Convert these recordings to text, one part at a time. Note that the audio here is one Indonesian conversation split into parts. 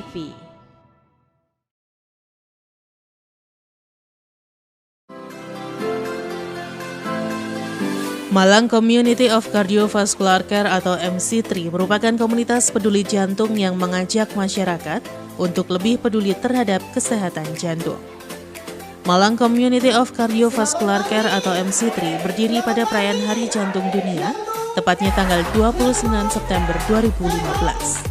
TV. Malang Community of Cardiovascular Care atau MC3 merupakan komunitas peduli jantung yang mengajak masyarakat untuk lebih peduli terhadap kesehatan jantung. Malang Community of Cardiovascular Care atau MC3 berdiri pada perayaan Hari Jantung Dunia, tepatnya tanggal 29 September 2015.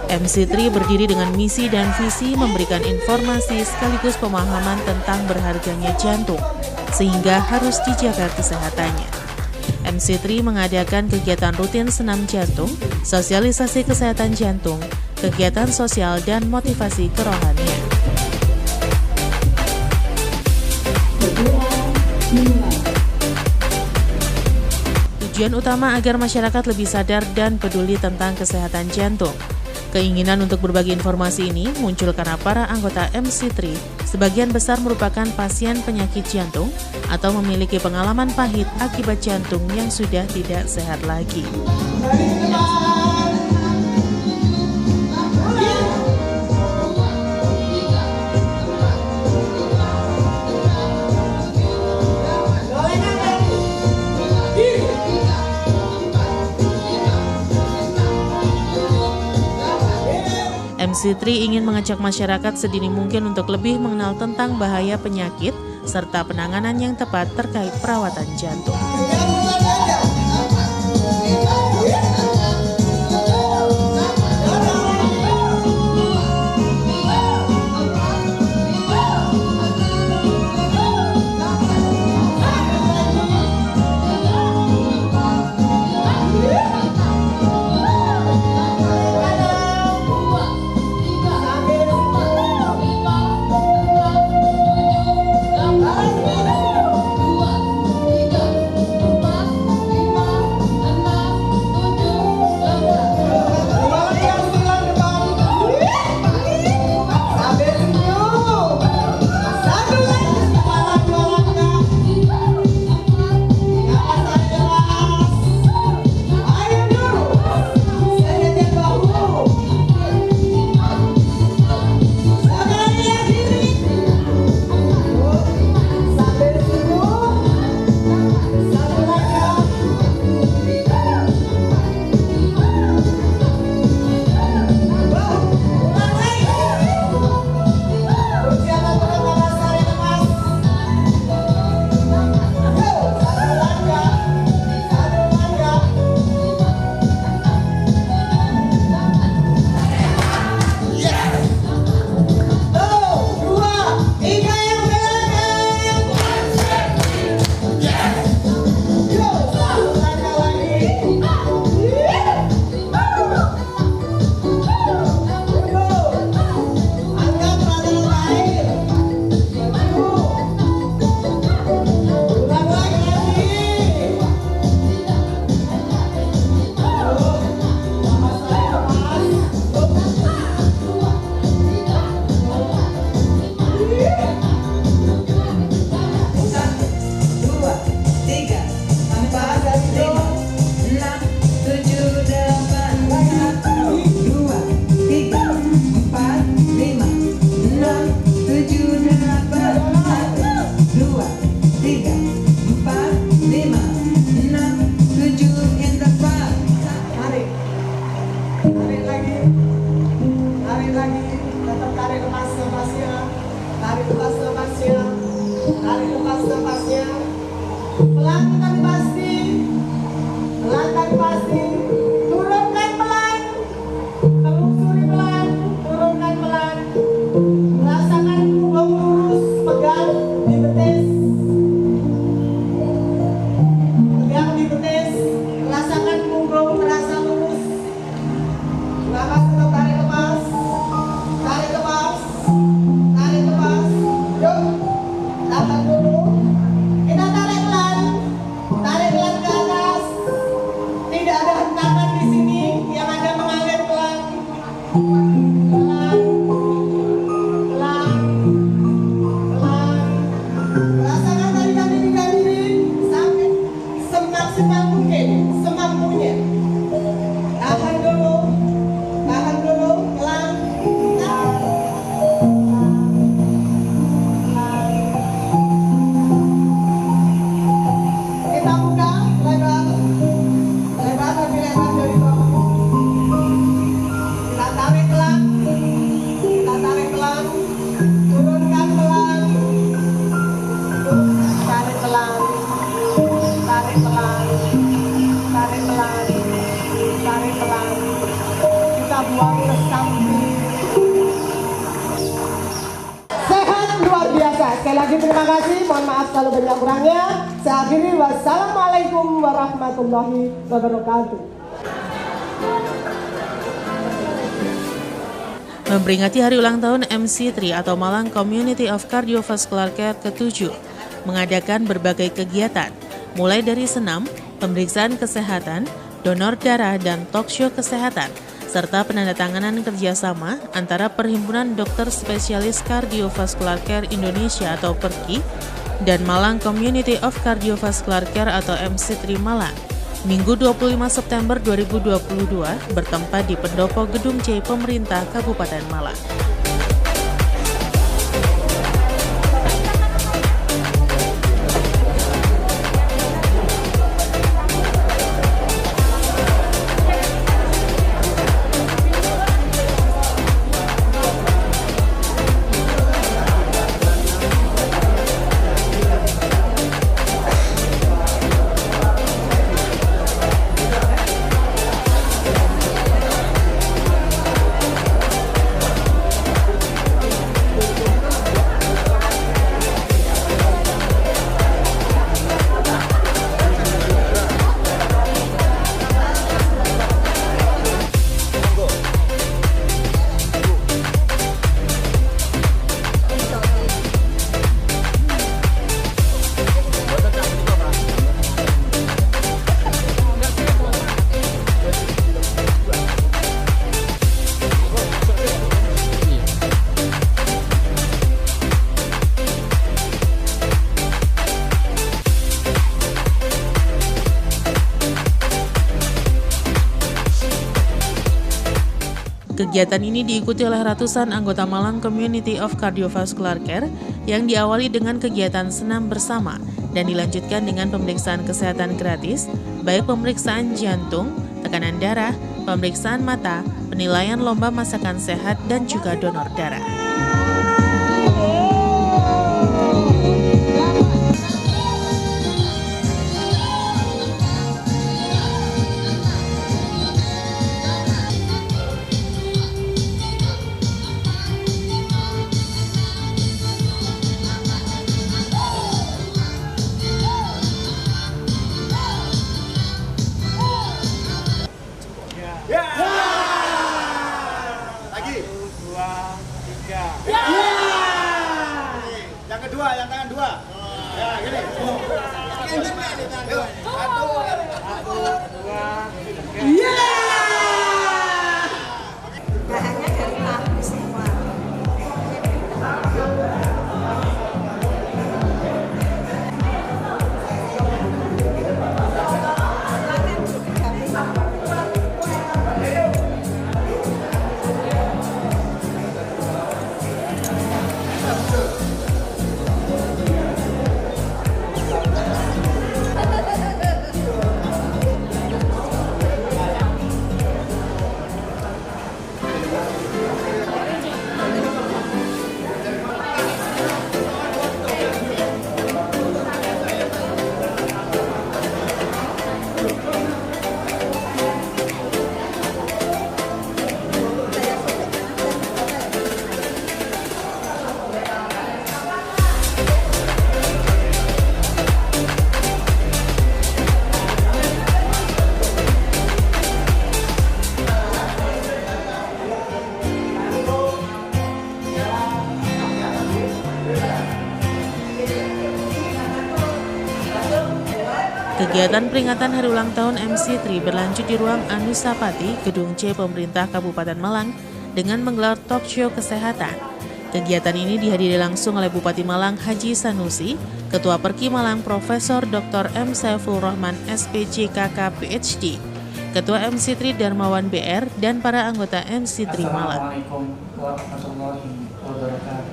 MC3 berdiri dengan misi dan visi memberikan informasi sekaligus pemahaman tentang berharganya jantung, sehingga harus dijaga kesehatannya. MC3 mengadakan kegiatan rutin senam jantung, sosialisasi kesehatan jantung, kegiatan sosial, dan motivasi kerohanian. Tujuan utama agar masyarakat lebih sadar dan peduli tentang kesehatan jantung. Keinginan untuk berbagi informasi ini muncul karena para anggota MC3 sebagian besar merupakan pasien penyakit jantung atau memiliki pengalaman pahit akibat jantung yang sudah tidak sehat lagi. MC3 ingin mengajak masyarakat sedini mungkin untuk lebih mengenal tentang bahaya penyakit serta penanganan yang tepat terkait perawatan jantung. Tarik nafasnya, pelan tapi pasti, turunkan pelan, telusuri pelan, turunkan pelan, rasakan punggung lurus, pegang di betis, rasakan punggung terasa lurus, nafas tetap tarik lepas, yuk. Tahan dulu, kita tarik pelan ke atas, tidak ada hentakan. sekali lagi terima kasih. Mohon maaf kalau banyak kurangnya. Saya akhiri. Wassalamualaikum warahmatullahi wabarakatuh. Memperingati hari ulang tahun MC3 atau Malang Community of Cardiovascular Care ke-7, mengadakan berbagai kegiatan, mulai dari senam, pemeriksaan kesehatan, donor darah, dan talk show kesehatan, serta penandatanganan kerjasama antara Perhimpunan Dokter Spesialis Cardiovascular Care Indonesia atau PERCI dan Malang Community of Cardiovascular Care atau MC3 Malang. Minggu 25 September 2022 bertempat di pendopo Gedung C Pemerintah Kabupaten Malang. Kegiatan ini diikuti oleh ratusan anggota Malang Community of Cardiovascular Care yang diawali dengan kegiatan senam bersama dan dilanjutkan dengan pemeriksaan kesehatan gratis, baik pemeriksaan jantung, tekanan darah, pemeriksaan mata, penilaian lomba masakan sehat, dan juga donor darah. Lagi. 1, 2, 3. Yang kedua, yang tangan 2. Ya, gini. 1, 2, 3. Bahannya dari pabrik semua. Kegiatan peringatan hari ulang tahun MC3 berlanjut di ruang Anusapati, Gedung C Pemerintah Kabupaten Malang dengan menggelar talk show kesehatan. Kegiatan ini dihadiri langsung oleh Bupati Malang Haji Sanusi, Ketua Perki Malang Profesor Dr. M. Saiful Rahman SPJKK PhD, Ketua MC3 Darmawan BR, dan para anggota MC3 Malang. Assalamualaikum warahmatullahi wabarakatuh.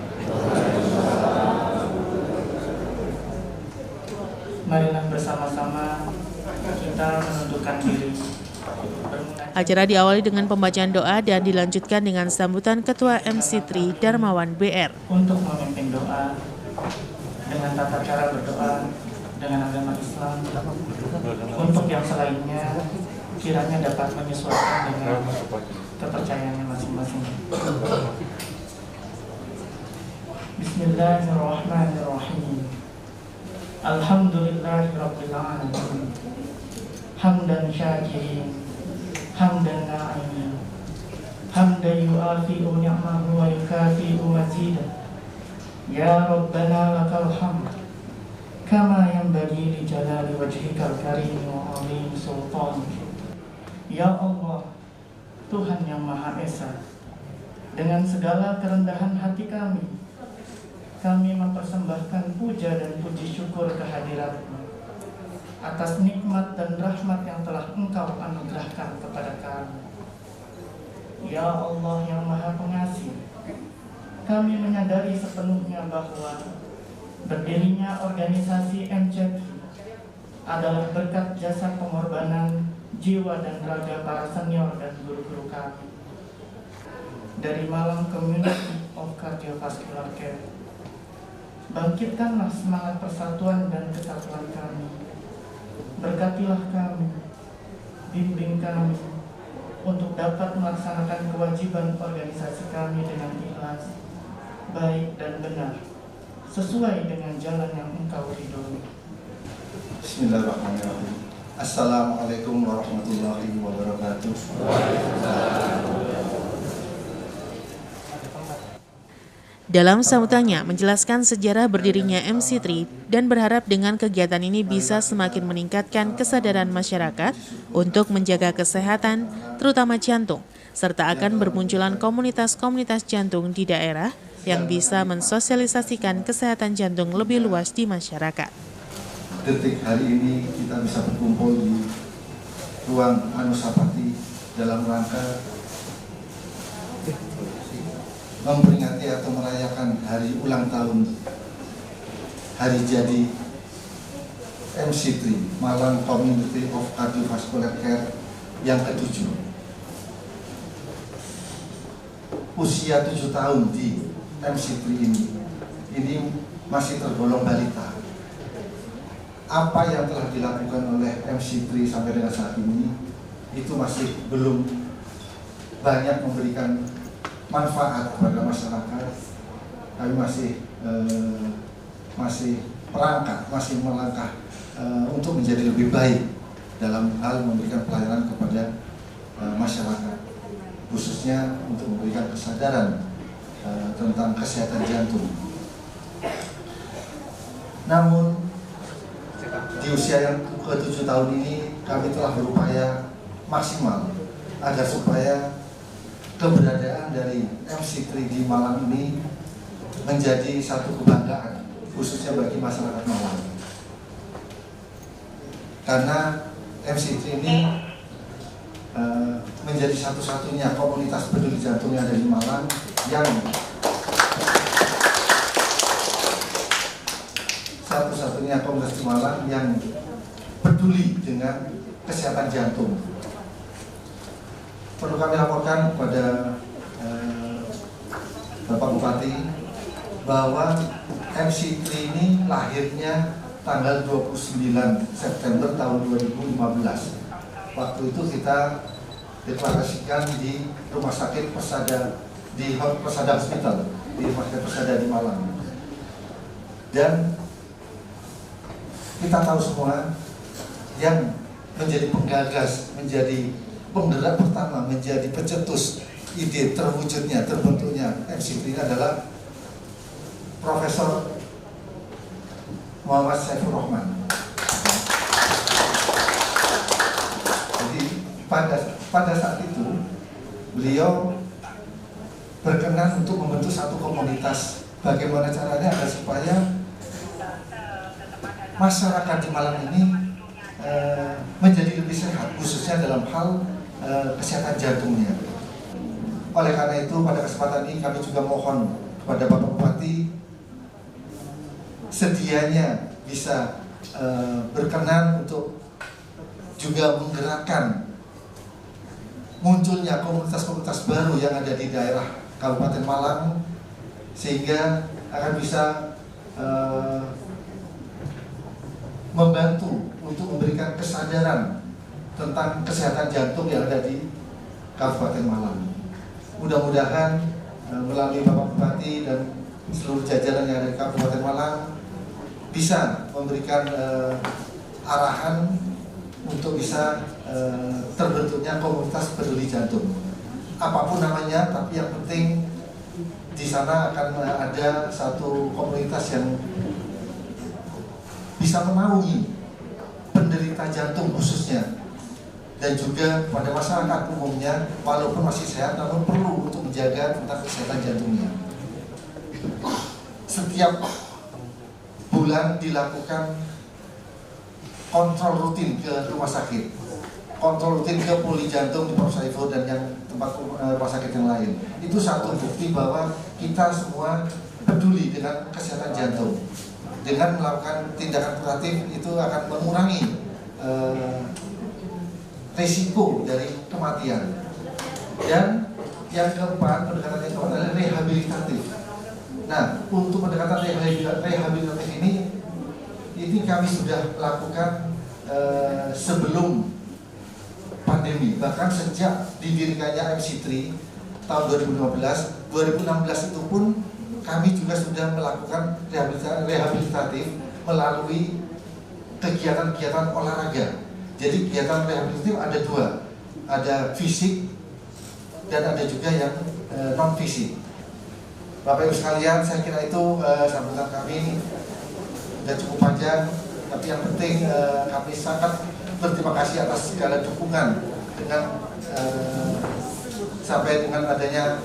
Marilah bersama-sama kita menundukkan diri. Acara diawali dengan pembacaan doa dan dilanjutkan dengan sambutan Ketua MC3 Darmawan BR. Untuk memimpin doa dengan tata cara berdoa dengan agama Islam. Untuk yang selainnya kiranya dapat menyesuaikan dengan kepercayaannya masing-masing. Bismillahirrahmanirrahim. Alhamdulillahirabbil alamin. Hamdan syakirin, hamdan na'imin, hamdan yu'afi'u ni'mahu wa yukafi'u mazidah. Ya Rabbana lakal hamd kama yanbaghi li jalali wajhikal karim wa 'azim sultanik. Ya Allah, Tuhan yang Maha Esa, dengan segala kerendahan hati kami mempersembahkan puja dan puji syukur kehadirat-Mu atas nikmat dan rahmat yang telah Engkau anugerahkan kepada kami. Ya Allah yang Maha Pengasih, kami menyadari sepenuhnya bahwa berdirinya organisasi MCT adalah berkat jasa pengorbanan jiwa dan raga para senior dan guru-guru kami. Dari Malang Community of Cardiovascular Care, bangkitkanlah semangat persatuan dan kesatuan kami. Berkatilah kami, bimbing kami untuk dapat melaksanakan kewajiban organisasi kami dengan ikhlas, baik dan benar, sesuai dengan jalan yang Engkau ridhoi. Bismillahirrahmanirrahim. Assalamualaikum warahmatullahi wabarakatuh. Dalam sambutannya menjelaskan sejarah berdirinya MC3 dan berharap dengan kegiatan ini bisa semakin meningkatkan kesadaran masyarakat untuk menjaga kesehatan, terutama jantung, serta akan bermunculan komunitas-komunitas jantung di daerah yang bisa mensosialisasikan kesehatan jantung lebih luas di masyarakat. Detik hari ini kita bisa berkumpul di ruang Anusapati dalam rangka memperingati atau merayakan hari ulang tahun hari jadi MC3 Malang Community of Cardiovascular Care yang ke-7. Usia 7 tahun di MC3 ini masih tergolong balita. Apa yang telah dilakukan oleh MC3 sampai dengan saat ini itu masih belum banyak memberikan manfaat kepada masyarakat. Kami masih melangkah untuk menjadi lebih baik dalam hal memberikan pelayanan kepada masyarakat, khususnya untuk memberikan kesadaran tentang kesehatan jantung. Namun di usia yang ke-7 tahun ini kami telah berupaya maksimal agar supaya keberadaan dari MC3 di Malang ini menjadi satu kebanggaan, khususnya bagi masyarakat Malang. Karena MC3 ini menjadi satu-satunya komunitas peduli jantung yang ada di Malang yang satu-satunya komunitas di Malang yang peduli dengan kesehatan jantung. Perlu kami laporkan kepada Bapak Bupati bahwa MC3 ini lahirnya tanggal 29 September tahun 2015. Waktu itu kita deklarasikan di Rumah Sakit Persada, di Persada Hospital, di Rumah Sakit Persada di Malang. Dan kita tahu semua yang menjadi penggagas, menjadi penggerak pertama, menjadi pencetus ide terwujudnya, terbentuknya MC3 ini adalah Profesor Muhammad Saifur Rahman. Jadi pada saat itu beliau berkenan untuk membentuk satu komunitas. Bagaimana caranya agar supaya masyarakat di Malang ini menjadi lebih sehat, khususnya dalam hal kesehatan jantungnya. Oleh karena itu pada kesempatan ini kami juga mohon kepada Bapak Bupati sedianya bisa berkenan untuk juga menggerakkan munculnya komunitas-komunitas baru yang ada di daerah Kabupaten Malang, sehingga akan bisa membantu untuk memberikan kesadaran tentang kesehatan jantung yang ada di Kabupaten Malang. Mudah-mudahan melalui Bapak Bupati dan seluruh jajaran yang ada di Kabupaten Malang bisa memberikan arahan untuk bisa terbentuknya komunitas peduli jantung. Apapun namanya, tapi yang penting di sana akan ada satu komunitas yang bisa menaungi penderita jantung khususnya, dan juga pada masyarakat umumnya, walaupun masih sehat namun perlu untuk menjaga tentang kesehatan jantungnya. Setiap bulan dilakukan kontrol rutin ke rumah sakit, kontrol rutin ke poli jantung di Prof. Saiful dan yang tempat rumah sakit yang lain. Itu satu bukti bahwa kita semua peduli dengan kesehatan jantung. Dengan melakukan tindakan kuratif itu akan mengurangi risiko dari kematian. Dan yang keempat, pendekatan yang keempat adalah rehabilitatif. Nah, untuk pendekatan rehabilitatif ini kami sudah lakukan sebelum pandemi, bahkan sejak didirikannya MC3 tahun 2015 itu pun kami juga sudah melakukan rehabilitatif melalui kegiatan-kegiatan olahraga. Jadi kegiatan rehabilitatif ada dua, ada fisik dan ada juga yang non fisik. Bapak Ibu sekalian, saya kira itu sambutan kami sudah cukup panjang, tapi yang penting kami sangat berterima kasih atas segala dukungan dengan sampai dengan adanya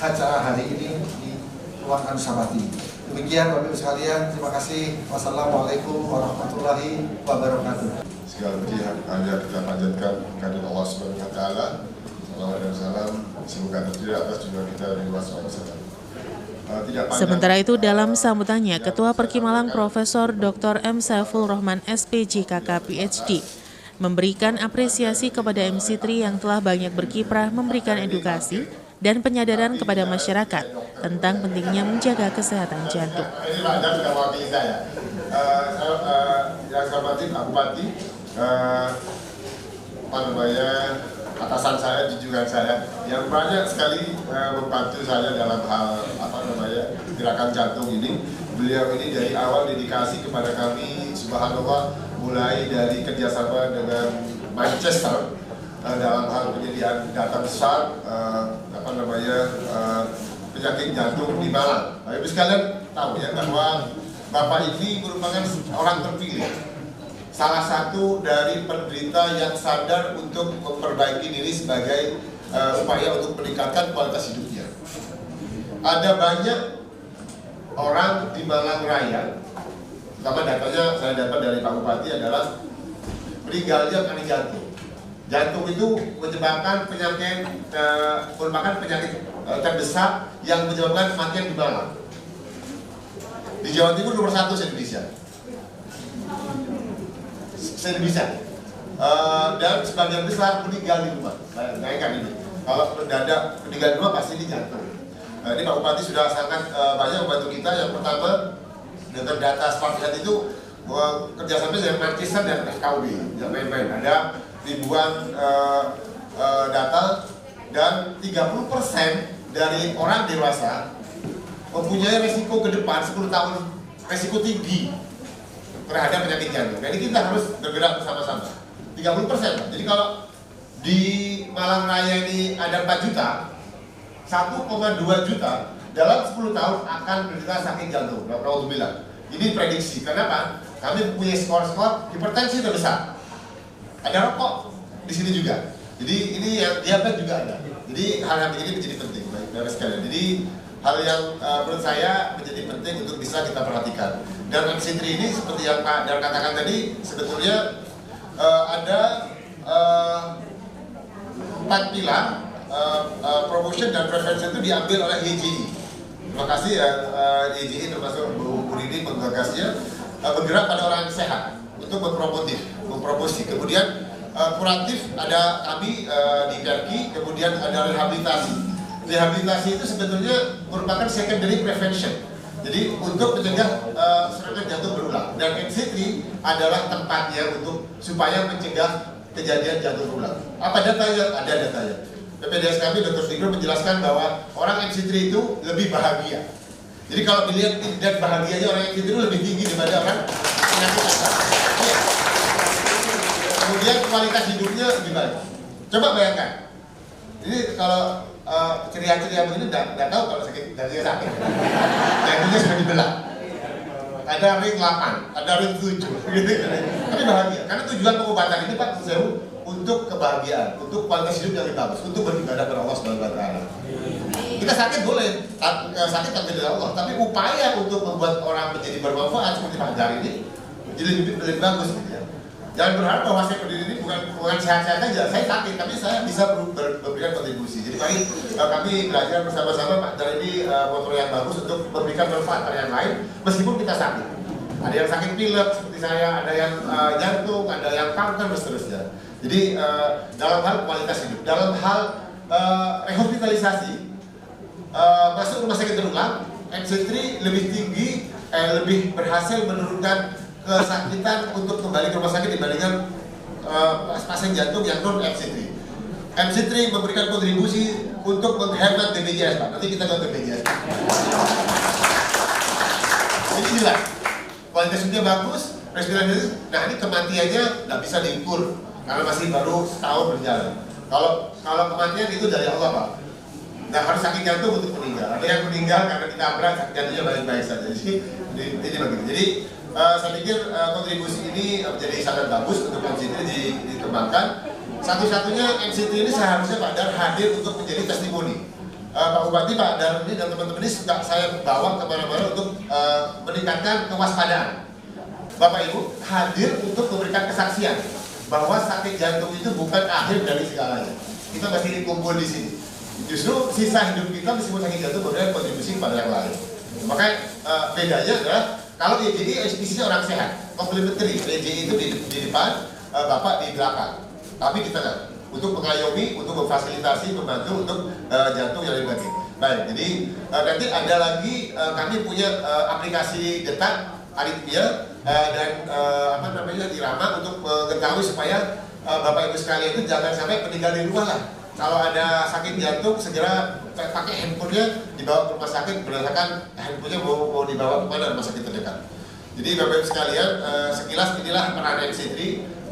acara hari ini di Ruang Anusapati. Demikian Bapak Ibu sekalian, terima kasih. Wassalamualaikum warahmatullahi wabarakatuh. Segala puji hanya kita panjatkan kehadirat Allah Subhanahu wa taala. Salawat dan salam semoga tercurah atas jiwa kita di luar sana. Sementara itu dalam sambutannya, Ketua Perki Malang Profesor Dr. M. Saiful Rohman SPJKK PhD memberikan apresiasi kepada MC3 yang telah banyak berkiprah memberikan edukasi dan penyadaran kepada masyarakat tentang pentingnya menjaga kesehatan jantung. Ini Pak Dan sudah mewakili saya. Yang saya hormati Pak Bupati, atasan saya, junjungan saya yang banyak sekali membantu saya dalam hal gerakan jantung ini. Beliau ini dari awal dedikasi kepada kami, subhanallah, mulai dari kerjasama dengan Manchester dalam hal penyediaan data besar penyakit jantung di Malang. Bapak Ibu sekalian tahu ya bahwa Bapak ini merupakan orang terpilih, salah satu dari penderita yang sadar untuk memperbaiki diri sebagai upaya untuk meningkatkan kualitas hidupnya. Ada banyak orang di Malang Raya, pertama datanya saya dapat dari Pak Bupati adalah meninggalnya karena jantung. Jantung itu menyebabkan merupakan penyakit terbesar yang menyebabkan kematian di Malang. Di Jawa Timur nomor 1 se-Indonesia. Dan sebagian besar meninggal di rumah. Bayangkan ini. Kalau mendadak meninggal di rumah pasti di jantung. Ini Pak Bupati sudah sangat banyak membantu kita. Yang pertama dengan data Smart Health itu kerjasama dengan Manchester dan FKUB. Jangan main-main. Ada ribuan data dan 30% dari orang dewasa mempunyai resiko ke depan 10 tahun, resiko tinggi terhadap penyakit jantung. Jadi kita harus bergerak bersama-sama. 30%. Jadi kalau di Malang Raya ini ada 4 juta, 1,2 juta dalam 10 tahun akan menderita sakit jantung. Alhamdulillah. Ini prediksi. Kenapa? Kami punya skor-skor hipertensi terbesar. Ada rokok di sini juga. Jadi ini yang diabetes juga ada. Jadi hal-hal ini menjadi penting, baik sekalian. Jadi hal yang menurut saya menjadi penting untuk bisa kita perhatikan. Dan MC3 ini seperti yang Pak Dar katakan tadi, sebetulnya ada 4 pilar promotion dan prevention itu diambil oleh YJI. Terima kasih ya YJI termasuk Bu Rini penggagasnya, bergerak pada orang sehat untuk mempromosi. Kemudian kuratif ada kami di Perki, kemudian ada rehabilitasi. Rehabilitasi itu sebetulnya merupakan secondary prevention. Jadi untuk mencegah serangan jantung berulang. Dan MC3 adalah tempatnya supaya mencegah kejadian jantung berulang. Apa datanya? Ada datanya. PPDS kami Dr. Sigro menjelaskan bahwa orang MC3 itu lebih bahagia Jadi kalau dilihat indeks bahagianya orang MCT itu lebih tinggi daripada orang penyakitan. Ya. Kemudian kualitas hidupnya lebih baik. Coba bayangkan. Ini kalau ceria-ceria begini nggak tahu kalau sakit jantungnya sakit. Jantungnya sudah dibelah. Ada ring 8, ada ring 7, gitu. Tapi bahagia. Karena tujuan pengobatan ini Pak Sewu untuk kebahagiaan, untuk kualitas hidup yang lebih bagus, untuk beribadah kepada Allah Subhanahu wa taala. Kita sakit boleh, sakit takdir dari Allah, tapi upaya untuk membuat orang menjadi bermanfaat seperti Pak Dar ini jadi lebih bagus gitu ya. Jangan berharap bahwa saya berdiri ini bukan sehat-sehat saja, saya sakit, tapi saya bisa memberikan kontribusi. Jadi mari kami belajar bersama-sama Pak Dar ini motor yang bagus untuk memberikan manfaat pada yang lain, meskipun kita sakit. Ada yang sakit pilek seperti saya, ada yang jantung, ada yang kanker dan seterusnya. Jadi dalam hal kualitas hidup, dalam hal rehabilitasi, masuk rumah sakit berulang, MC3 lebih tinggi, lebih berhasil menurunkan kesakitan untuk kembali ke rumah sakit dibandingkan pasien jantung yang non MC3. MC3 memberikan kontribusi untuk menghemat BPJS Pak. Nanti kita ke BPJS. Jadi jelas, kualitas hidupnya bagus, respirasi. Nah ini kematiannya nggak bisa diukur karena masih baru setahun berjalan. Kalau kematian itu dari Allah Pak. Nah harus sakit jantung untuk meninggal. Ada yang meninggal karena ditabrak, sakit jantungnya baik-baik saja. Jadi begitu. Jadi saya pikir kontribusi ini menjadi sangat bagus untuk MC3 dikembangkan. Satu-satunya MC3 ini seharusnya Pak Dar hadir untuk menjadi testimoni. Pak Bupati, Pak Dar ini dan teman-teman ini suka saya bawa kemana-mana untuk meningkatkan kewaspadaan. Bapak Ibu hadir untuk memberikan kesaksian bahwa sakit jantung itu bukan akhir dari segalanya. Kita masih dikumpul di sini. Justru sisa hidup kita meskipun sakit jantung memberikan kontribusi kepada yang lain. Makanya bedanya adalah kalau EJI isinya orang sehat, komplementari. EJI itu di depan, Bapak di belakang, tapi di tengah untuk mengayomi, untuk memfasilitasi, membantu untuk jantung yang lebih baik. Baik, jadi nanti ada lagi kami punya aplikasi detak aritmia dan irama untuk mengetahui supaya Bapak Ibu sekalian itu jangan sampai meninggal di rumah lah. Kalau ada sakit jantung segera pakai handphonenya dibawa ke rumah sakit berdasarkan handphonenya mau dibawa kemana rumah sakit terdekat. Jadi Bapak Ibu sekalian sekilas inilah peran MC3.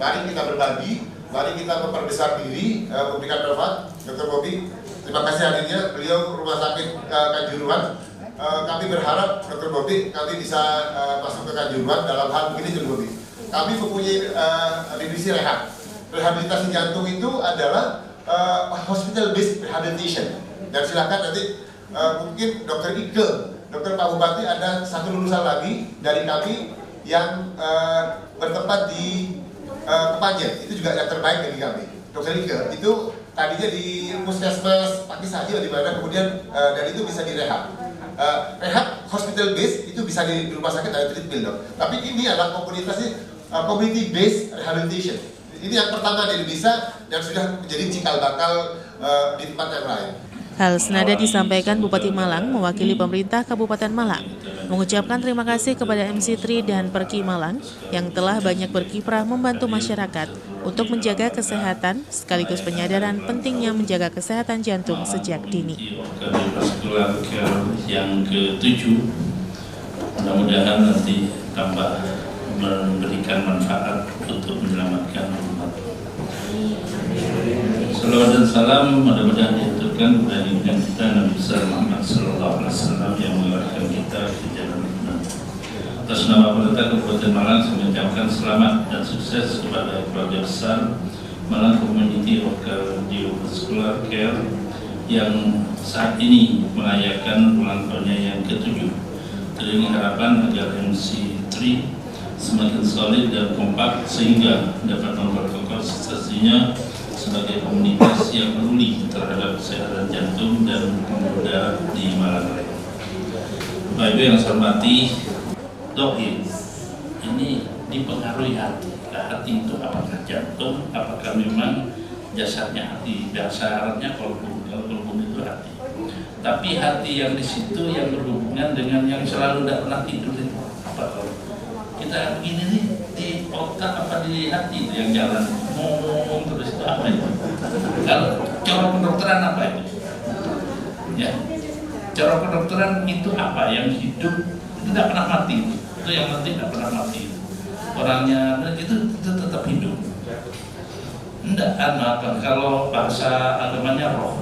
Mari kita berbagi, mari kita memperbesar diri, memberikan manfaat. Dr. Bobi, terima kasih hadirnya. Beliau rumah sakit Kanjuruhan. Kami berharap Dr. Bobi kami bisa masuk ke Kanjuruhan dalam hal begini Dr. Bobi. Kami mempunyai divisi rehab. Rehabilitasi jantung itu adalah hospital based rehabilitation. Dan silakan nanti mungkin Dr. Ike, Dr. Pak Bupati ada satu lulusan lagi dari kami yang bertempat di Kepanjen. Itu juga yang terbaik bagi kami. Dr. Ike itu tadinya di Puskesmas Pakis Haji di mana kemudian dan itu bisa direhab. Rehab hospital based itu bisa di rumah sakit ada treatment dok. Tapi ini adalah komunitasnya community based rehabilitation. Ini yang pertama di Indonesia yang sudah menjadi cikal bakal di tempat yang lain. Hal senada disampaikan Bupati Malang mewakili pemerintah Kabupaten Malang, mengucapkan terima kasih kepada MC3 dan Perki Malang yang telah banyak berkiprah membantu masyarakat untuk menjaga kesehatan sekaligus penyadaran pentingnya menjaga kesehatan jantung sejak dini. Yang ke-7, mudah-mudahan nanti tambah memberikan manfaat untuk menyelamatkan umat. Salawat dan salam mudah-mudahan diaturkan kepada junjungan kita Nabi besar Muhammad Sallallahu Alaihi Wasallam yang mengarahkan kita ke jalan benar. Atas nama pemerintah Kabupaten Malang saya mengucapkan selamat dan sukses kepada keluarga besar Malang Community of Cardiovascular Care yang saat ini merayakan ulang tahunnya yang ke-7. Dengan harapan agar MC3 semakin solid dan kompak sehingga dapat memperkokoh sensasinya sebagai komunitas yang peduli terhadap kesehatan jantung dan pemuda di Malang Raya. Bapak Ibu yang saya hormati, doi ini dipengaruhi hati. Hati itu apakah jantung, apakah memang jasarnya hati? Dasarnya kolbum itu hati. Tapi hati yang di situ yang berhubungan dengan yang selalu tidak pernah tidur itu apa kalau kita begini nih di otak apa di hati itu yang jalan ngomong terus itu apa itu? Kalau cara pendokteran apa itu? Ya, Cara kedokteran itu apa? Yang hidup itu tidak pernah mati. Itu yang mati tidak pernah mati. Orangnya itu tetap hidup. Enggak, apa? Kalau bahasa agamanya roh.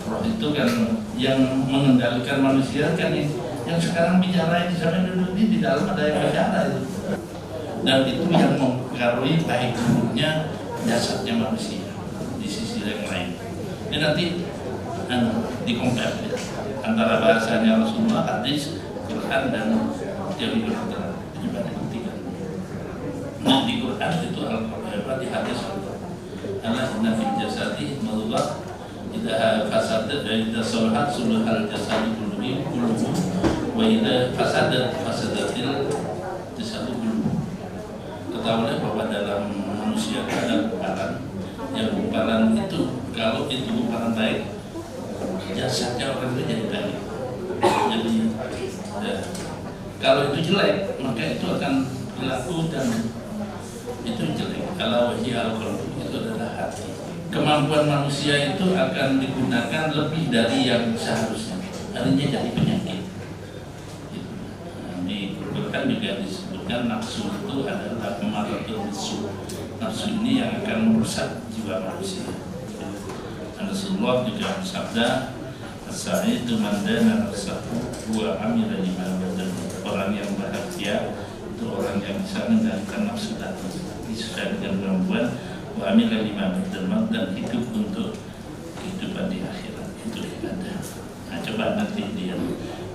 Roh itu kan yang mengendalikan manusia kan yang sekarang bicara di sana dulu di dalam ada yang bicara itu. Dan itu yang mempengaruhi baik buruknya jasadnya manusia di sisi yang lain. Ini nanti dikompar ya, antara bahasanya Rasulullah, hadis, Quran dan teori kedokteran. Ini banyak buktikan. Nah di Quran itu Al-Quran di hadis Allah inna fil jasadi madghah idza fasada idza salahat sulhal jasadi kulluhu wa idza fasadatil jasadu kulluhu. Ketahuilah bahwa dalam manusia ada gumpalan, yang gumpalan itu kalau itu gumpalan baik, jasadnya orang itu jadi baik. Jadi kalau itu jelek, maka itu akan berlaku dan itu jelek. Kalau itu adalah hati. Kemampuan manusia itu akan digunakan lebih dari yang seharusnya. Artinya jadi penyakit. Di Quran juga disebutkan nafsu itu adalah kemaratul bisu. Nafsu ini yang akan merusak jiwa manusia. Rasulullah juga bersabda, "As-sa'idu man dana nafsahu wa amila lima badan." Orang yang bahagia itu orang yang bisa mengendalikan nafsu tadi sesuai dengan kemampuan, wa amila lima badan, dan hidup untuk kehidupan di akhirat, itu ibadah. Nah, coba nanti lihat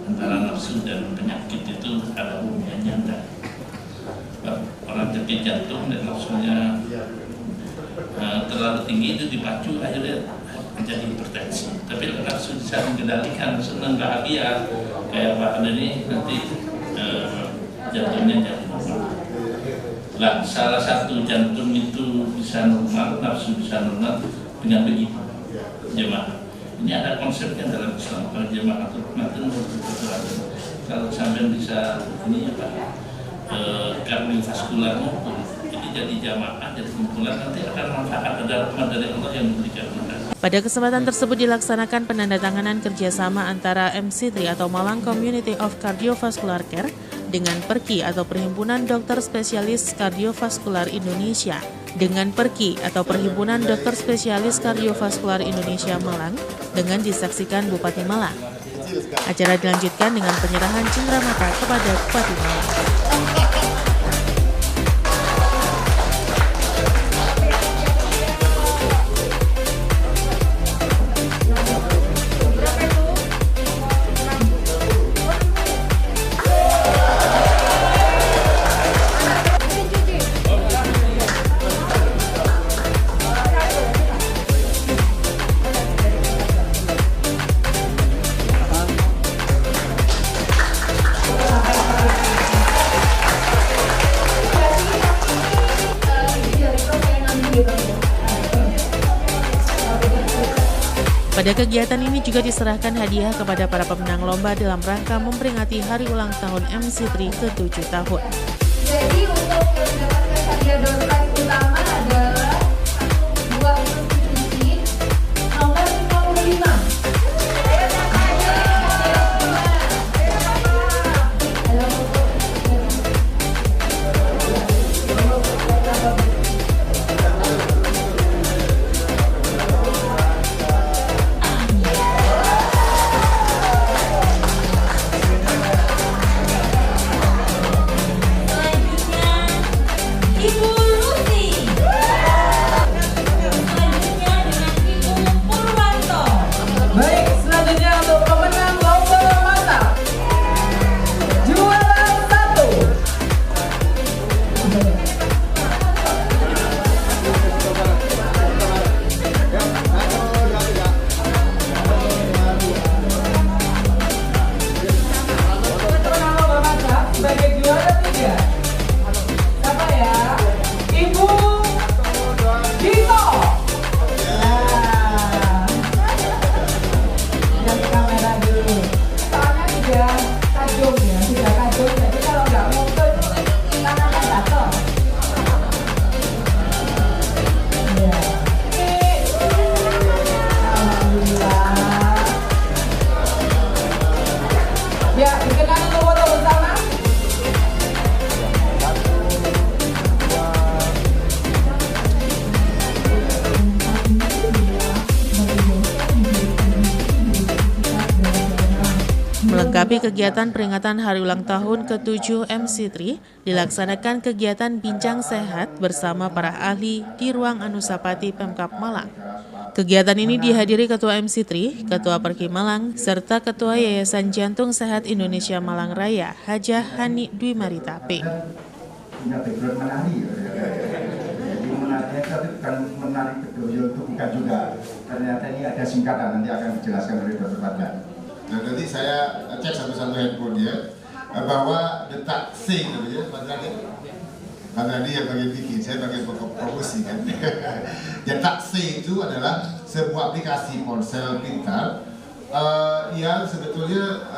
antara nafsu dan penyakit itu ada hubungannya enggak? Orang sakit jantung dan nafsunya terlalu tinggi itu dipacu akhirnya menjadi hipertensi. Tapi nafsu bisa mengendalikan, senang bahagia kayak Pak ini nanti jantungnya jadi normal. Lah salah satu jantung itu bisa normal, nafsu bisa normal dengan begitu. Jemaah, ini ada konsepnya dalam Islam. Kalau jemaah kalau sampai bisa ini apa kardiovaskular maupun ini jadi jamaah, jadi kumpulan, nanti akan manfaat ada rahmat dari Allah yang memberikan kita. Pada kesempatan tersebut dilaksanakan penandatanganan kerjasama antara MC3 atau Malang Community of Cardiovascular Care dengan PERKI atau Perhimpunan Dokter Spesialis Kardiovaskular Indonesia dengan PERKI atau Perhimpunan Dokter Spesialis Kardiovaskular Indonesia Malang dengan disaksikan Bupati Malang. Acara dilanjutkan dengan penyerahan cenderamata kepada Bupati Malang. Pada kegiatan ini juga diserahkan hadiah kepada para pemenang lomba dalam rangka memperingati hari ulang tahun MC3 ke-7 tahun. Jadi untuk yang mendapatkan hadiah door prize utama adalah buah institusi nomor 55. Ibu Berkenan untuk foto bersama. Melengkapi kegiatan peringatan hari ulang tahun ke-7 MC3, dilaksanakan kegiatan bincang sehat bersama para ahli di ruang Anusapati Pemkab Malang. Kegiatan ini dihadiri Ketua MC3, Ketua Perki Malang, serta Ketua Yayasan Jantung Sehat Indonesia Malang Raya, Hajah Hani Dwi Marita P. Punya background menari, jadi menarinya tapi bukan menari betul itu bukan juga. Ternyata ini ada singkatan, nanti akan dijelaskan oleh Dr. Fadlan. Nah nanti saya cek satu-satu handphonenya bahwa detak C namanya, Pak Nadi yang bagian bikin, saya bagian promosi kan. Detak C itu adalah sebuah aplikasi ponsel pintar yang sebetulnya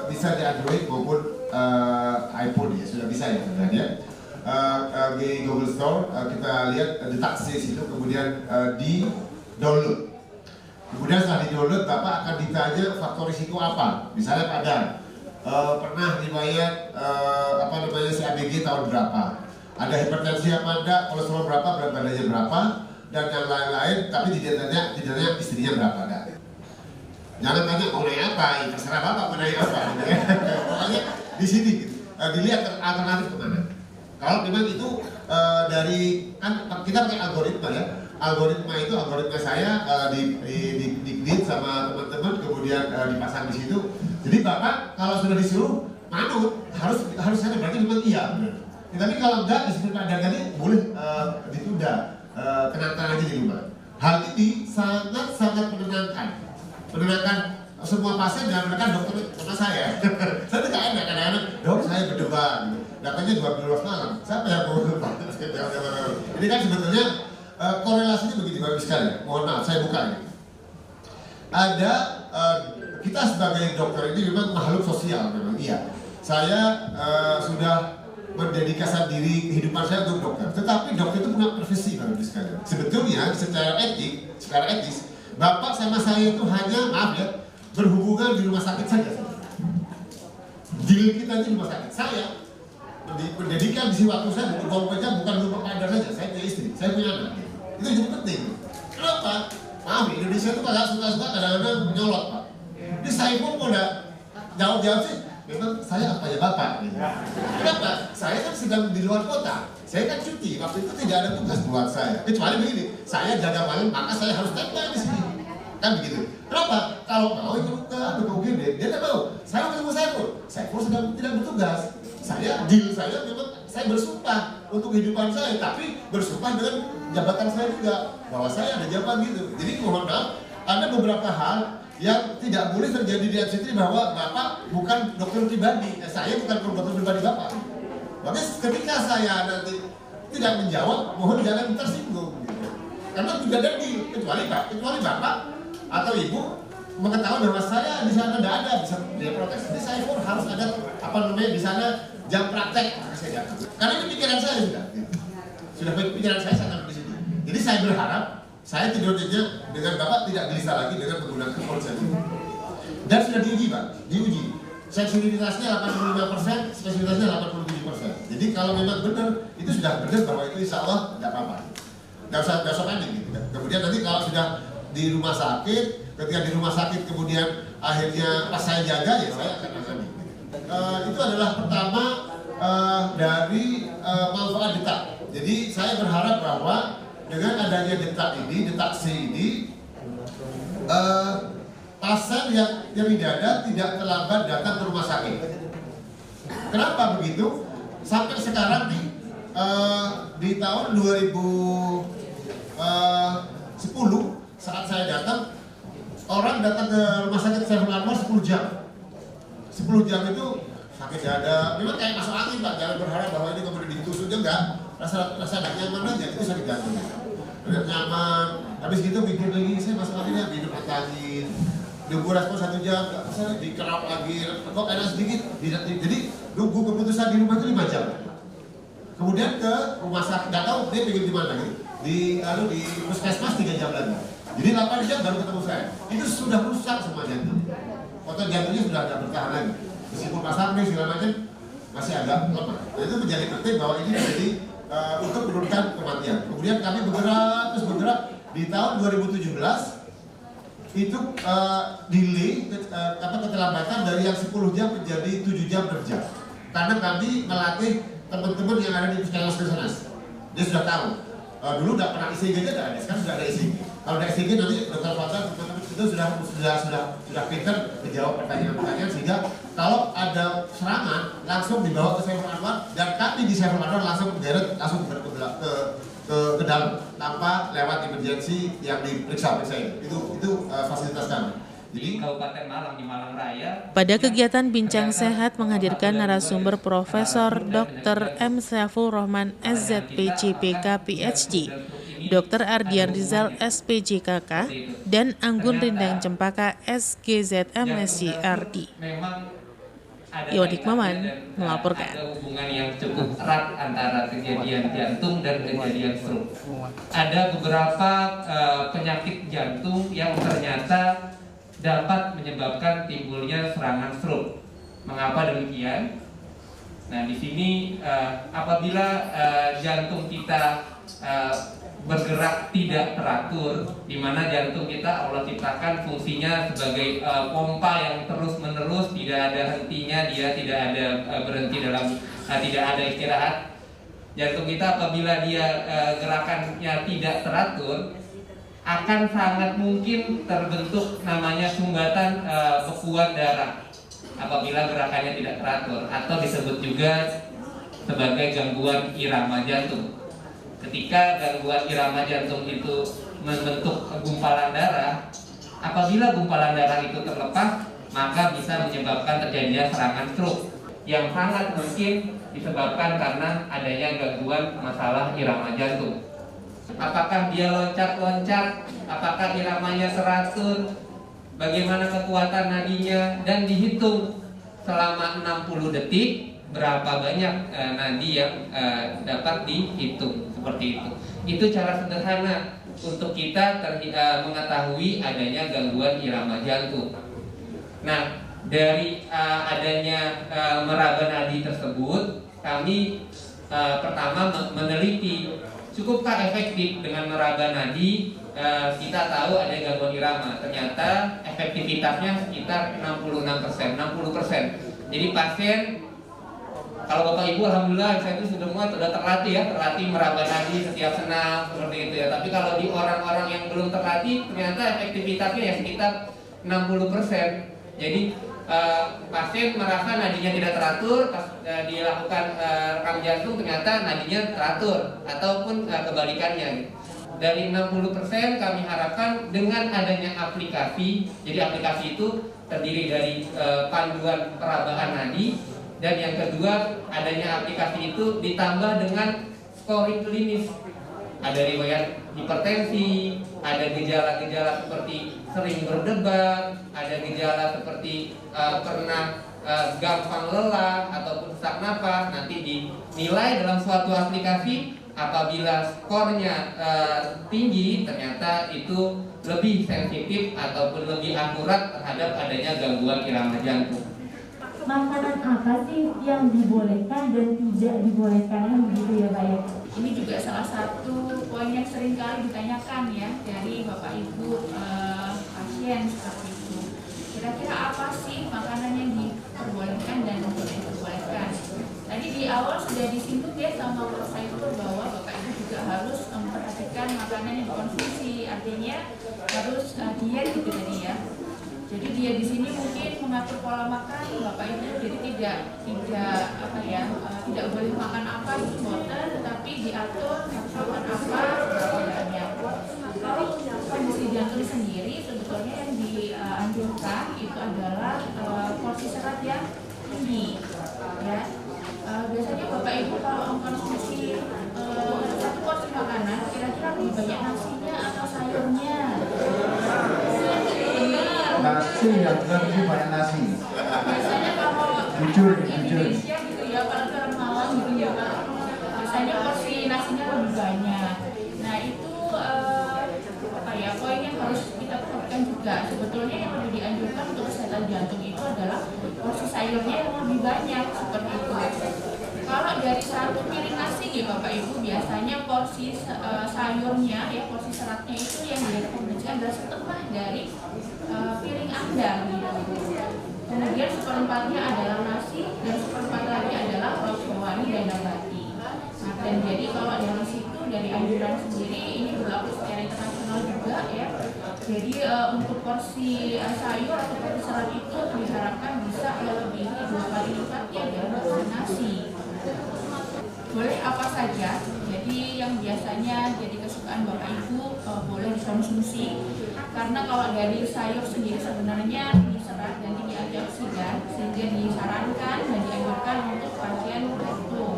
bisa di Android maupun iPhone ya, sudah bisa ya sebenarnya. Di Google Store kita lihat detak C itu kemudian di download. Kemudian setelah di-download, Bapak akan ditanya faktor risiko apa. Misalnya pada pernah riwayat CABG tahun berapa, ada hipertensi apa enggak, kolesterol berapa, berat badannya berapa, dan yang lain-lain. Tapi tidak tanya istrinya berapa enggak. Jangan tanya mau naik apa, ya terserah Bapak mau naik apa. Pokoknya di sini dilihat alternatif kemana. Kalau memang itu dari kan kita pakai algoritma ya. Algoritma itu algoritma saya dikdit sama teman-teman, kemudian dipasang di situ. Jadi Bapak kalau sudah disuruh manut harus ada, berarti memang iya. Tapi kalau enggak, seperti Pak Dan tadi boleh ditunda, tenang-tenang aja di rumah. Hal ini sangat menenangkan semua pasien dan mereka dokter sama saya. Saya tidak enak kadang-kadang, dok saya berdebar, datangnya 12 malam. Siapa yang mau berdebar? Ini kan sebetulnya korelasinya begitu bagus sekali. Mohon maaf, saya buka ini. Ada kita sebagai dokter ini memang makhluk sosial memang iya. Saya sudah mendedikasikan diri kehidupan saya untuk dokter. Tetapi dokter itu punya profesi bagus sekali. Sebetulnya secara etis, Bapak sama saya itu hanya maaf ya berhubungan di rumah sakit saja. Deal kita di rumah sakit. Saya mendedikan di waktu saya bukan untuk pacar saja. Saya punya istri, saya punya anak. Itu juga penting. Kenapa? Maaf, Indonesia itu agak suka-suka kadang-kadang menyolot, Pak. Jadi saya pun mau jawab-jawab sih, memang saya apa ya Bapak? Gitu. Kenapa? Saya kan sedang di luar kota. Saya kan cuti, waktu itu tidak ada tugas buat saya. Kecuali begini, saya jaga malam, maka saya harus standby di sini. Kan begitu. Kenapa? Kalau mau itu ke UGD, dia tidak mau. Saya ketemu Saiful sedang tidak bertugas. Deal saya memang saya bersumpah untuk kehidupan saya, tapi bersumpah dengan jabatan saya juga bahwa saya ada jabatan gitu. Jadi mohon maaf, ada beberapa hal yang tidak boleh terjadi di MC3 bahwa Bapak bukan dokter pribadi, saya bukan dokter pribadi Bapak. Makanya ketika saya nanti tidak menjawab, mohon jangan tersinggung. Gitu. Karena tidak ada kecuali Bapak atau Ibu mengetahui bahwa saya di sana tidak ada, bisa dia protes. Jadi saya pun harus ada di sana jam praktek, maka saya datang. Karena ini pikiran saya sudah pikiran saya sangat di sini. Jadi saya berharap saya tidurnya dengan Bapak tidak gelisah lagi dengan menggunakan ponsel ini. Dan sudah diuji Pak, Sensitivitasnya 85%, spesifitasnya 87%. Jadi kalau memang benar, itu sudah benar bahwa itu insya Allah tidak apa-apa. Nggak usah panik gitu. Kemudian nanti kalau sudah di rumah sakit, ketika di rumah sakit kemudian akhirnya pas saya jaga ya saya akan tangani. Itu adalah pertama dari manfaat detak. Jadi saya berharap bahwa dengan adanya detak C ini, pasien yang nyeri dada tidak terlambat datang ke rumah sakit. Kenapa begitu? Sampai sekarang nih di tahun 2010 saat saya datang, orang datang ke rumah sakit Saiful Anwar 10 jam. 10 jam itu sakit dada, memang kayak masuk angin Pak, jangan berharap bahwa ini kemudian ditusuknya enggak, rasa nyaman aja, itu sakit jantung. Nyaman, habis gitu bikin lagi, saya masuk anginnya minum angin, nunggu respon 1 jam, saya dikerap lagi, kok enak sedikit, jadi nunggu keputusan di rumah itu 5 jam. Kemudian ke rumah sakit, nggak tahu dia pengen di mana gitu, di puskesmas 3 jam lagi. Jadi 8 jam baru ketemu saya. Itu sudah rusak semua jantung. otot jantungnya sudah tidak bertahan lagi. Meskipun pasang nih segala macam masih agak lemah. Dan itu menjadi penting bahwa ini menjadi untuk menurunkan kematian. Kemudian kami terus bergerak di tahun 2017 itu delay keterlambatan dari yang 10 jam menjadi 7 jam per jam. Karena kami melatih teman-teman yang ada di puskesmas. Dia sudah tahu. Dulu nggak pernah ICG aja nggak ada, sekarang sudah ada ICG. Kalau ada ICG nanti dokter Fatal itu sudah pinter menjawab pertanyaan-pertanyaan sehingga kalau ada serangan langsung dibawa ke Saiful Anwar dan kami di Saiful Anwar langsung menjeret langsung ke dalam tanpa lewat emergency yang diperiksa ini. Itu fasilitas kami. Jadi Kabupaten Malang di Malang Raya. Pada kegiatan Bincang Sehat menghadirkan narasumber Profesor Dr. M. Saiful Rahman SZPCPK PhD, Dr. Ardian Rizal SPJKK, dan Anggun Rindang Cempaka SGZ MSc RD. Iwan Hikmawan melaporkan. Ada hubungan yang cukup erat antara kejadian jantung dan kejadian stroke. Ada beberapa penyakit jantung yang ternyata dapat menyebabkan timbulnya serangan stroke. Mengapa demikian? Nah, di sini apabila jantung kita bergerak tidak teratur, di mana jantung kita Allah ciptakan fungsinya sebagai pompa yang terus-menerus, tidak ada hentinya, dia tidak ada berhenti dalam tidak ada istirahat. Jantung kita apabila dia gerakannya tidak teratur, akan sangat mungkin terbentuk namanya sumbatan bekuan darah apabila gerakannya tidak teratur, atau disebut juga sebagai gangguan irama jantung. Ketika gangguan irama jantung itu membentuk gumpalan darah, apabila gumpalan darah itu terlepas, maka bisa menyebabkan terjadinya serangan stroke yang sangat mungkin disebabkan karena adanya gangguan masalah irama jantung. Apakah dia loncat-loncat, apakah iramanya teratur, bagaimana kekuatan nadinya, dan dihitung selama 60 detik berapa banyak nadi yang dapat dihitung, seperti itu. Itu cara sederhana untuk kita mengetahui adanya gangguan irama jantung. Nah, dari adanya meraba nadi tersebut, kami pertama meneliti cukupkah efektif dengan meraba nadi. Kita tahu ada gangguan irama, ternyata efektivitasnya sekitar 66%. Jadi pasien, kalau Bapak Ibu alhamdulillah saya itu sudah terlatih meraba nadi setiap senam seperti itu ya. Tapi kalau di orang-orang yang belum terlatih, ternyata efektivitasnya ya sekitar 60%. Jadi pasien merasa nadinya tidak teratur, pas dilakukan rekam jantung ternyata nadinya teratur, ataupun kebalikannya. Dari 60% kami harapkan dengan adanya aplikasi, jadi aplikasi itu terdiri dari panduan perabaan nadi, dan yang kedua adanya aplikasi itu ditambah dengan scoring klinis. Ada riwayat hipertensi, ada gejala-gejala seperti sering berdebar, ada gejala seperti pernah gampang lelah ataupun sesak napas. Nanti dinilai dalam suatu aplikasi, apabila skornya tinggi, ternyata itu lebih sensitif ataupun lebih akurat terhadap adanya gangguan irama jantung. Makanan apa sih yang dibolehkan dan tidak dibolehkan, begitu ya Pak ya? Ini juga salah satu poin yang sering kali ditanyakan ya dari Bapak Ibu pasien seperti itu. Kira-kira apa sih makanan yang diperbolehkan dan tidak diperbolehkan? Tadi di awal sudah disinggung ya sama Prof. Saiful bahwa Bapak Ibu juga harus memperhatikan makanan yang dikonsumsi, artinya harus diet gitu tadi ya. Jadi dia di sini mungkin mengatur pola makan Bapak Ibu, jadi tidak boleh makan apa itu boten, tetapi diatur makan apa berapa banyak. Kalau kondisi jantung sendiri sebetulnya yang dianjurkan itu adalah porsi serat yang tinggi, ya. Biasanya Bapak Ibu kalau mengkonsumsi satu porsi makanan, kira-kira lebih banyak nasinya atau sayurnya? Nasi yang lebih banyak nasi. Biasanya kalau jujur. Indonesia gitu ya, kalau ke Malang gitu ya Pak, biasanya porsi nasinya lebih banyak. Nah itu poin yang harus kita dapatkan juga. Sebetulnya yang lebih dianjurkan untuk kesehatan jantung itu adalah porsi sayurnya yang lebih banyak seperti itu. Kalau dari satu piring nasi ya Bapak Ibu, biasanya porsi sayurnya ya porsi seratnya itu yang direkomendasikan adalah setengah dari piring Anda gitu. Kemudian seperempatnya adalah nasi dan seperempat lagi adalah lauk hewani dan nabati. Nah, dan jadi kalau dari situ dari anjuran sendiri ini berlaku secara internasional juga ya. Jadi untuk porsi sayur atau porsi serat itu diharapkan bisa melebihi 2 kali lipatnya dari porsi nasi. Boleh apa saja, jadi yang biasanya jadi kesukaan Bapak Ibu boleh dikonsumsi. Karena kalau dari sayur sendiri sebenarnya tinggi serat dan tinggi antioksidan, sehingga disarankan dan dianjurkan untuk pasien jantung.